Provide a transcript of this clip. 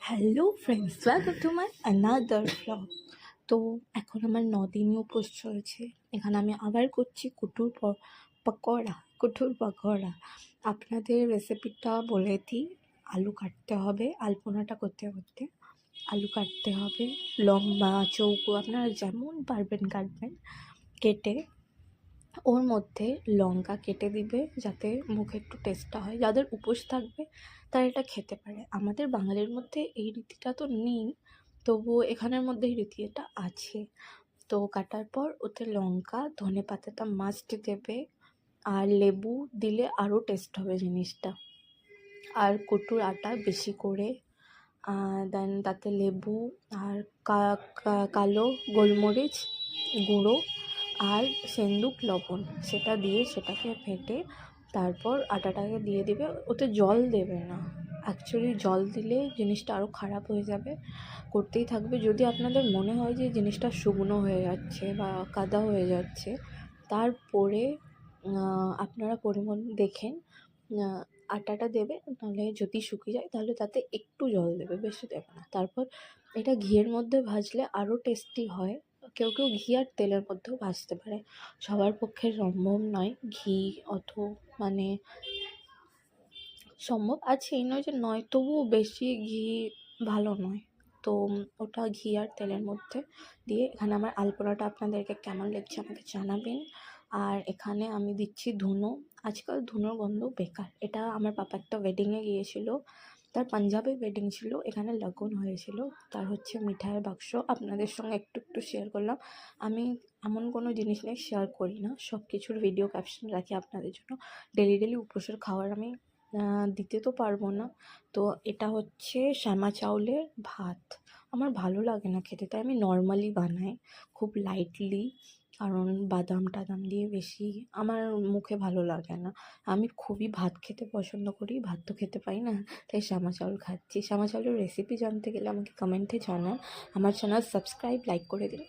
Hello friends, welcome to my another blog. তো এখন আমার 9 দিনই উপোস চলছে। এখানে আমি আবার করছি কুটুর পকোড়া। আপনাদের রেসিপিটা বলে দিই। আলু কাটতে হবে, আলপনাটা করতে করতে আলু কাটতে হবে, লম্বা চৌকো আপনারা যেমন পারবেন কাটবেন। কেটে ওর মধ্যে লঙ্কা কেটে দিবে যাতে মুখে একটু টেস্টটা হয়। যাদের উপোস থাকবে তারা এটা খেতে পারে। আমাদের বাঙালির মধ্যে এই রীতিটা তো নেই, তবুও এখানের মধ্যে এই রীতি এটা আছে। তো কাটার পর ওতে লঙ্কা ধনেপাতাটা মাস্ট দেবে, আর লেবু দিলে আরও টেস্ট হবে জিনিসটা। আর কটুর আটা বেশি করে, দেন তাতে লেবু আর কালো গোলমরিচ গুঁড়ো আর সেন্দুক লবণ সেটা দিয়ে সেটাকে ফেটে তারপর আটাটাকে দিয়ে দেবে। ওতে জল দেবে না, অ্যাকচুয়ালি জল দিলে জিনিসটা আরও খারাপ হয়ে যাবে। করতেই থাকবে। যদি আপনাদের মনে হয় যে জিনিসটা শুকনো হয়ে যাচ্ছে বা কাদা হয়ে যাচ্ছে, তারপরে আপনারা পরিমাণ দেখেন আটাটা দেবে। নাহলে যদি শুকিয়ে যায় তাহলে তাতে একটু জল দেবে, বেশি দেবে না। তারপর এটা ঘিয়ের মধ্যে ভাজলে আরও টেস্টি হয়। কেউ কেউ ঘি আর তেলের মধ্যেও ভাজতে পারে, সবার পক্ষে সম্ভব নয়। ঘি অত মানে সম্ভব আছে, এই নয় যে নয়, তবুও বেশি ঘি ভালো নয়। তো ওটা ঘি আর তেলের মধ্যে দিয়ে এখানে আমার আলপনাটা আপনাদেরকে কেমন লাগছে আমাকে জানাবেন। আর এখানে আমি দিচ্ছি ধুনো। আজকাল ধুনোর গন্ধ বেকার। এটা আমার পাপা একটা ওয়েডিংয়ে গিয়েছিল, তার পাঞ্জাবে ওয়েডিং ছিল, এখানে লগন হয়েছিল। তার হচ্ছে মিঠাইয়ের বাক্স আপনাদের সঙ্গে একটু একটু শেয়ার করলাম। আমি এমন কোনো জিনিস নিয়ে শেয়ার করি না, সব কিছুর ভিডিও ক্যাপশন রাখি আপনাদের জন্য। ডেলি উপোসের খাবার আমি দিতে তো পারবো না। তো এটা হচ্ছে শ্যামা চাউলের ভাত। আমার ভালো লাগে না খেতে, তাই আমি নর্মালি বানাই খুব লাইটলি, কারণ বাদাম টাদাম দিয়ে বেশি আমার মুখে ভালো লাগে না। আমি খুবই ভাত খেতে পছন্দ করি, ভাত তো খেতে পাই না, তাই শ্যামা চাউল খাচ্ছি। শ্যামা চাউলের রেসিপি জানতে গেলে আমাকে কমেন্টে জানান। আমার চ্যানেল সাবস্ক্রাইব লাইক করে দিন।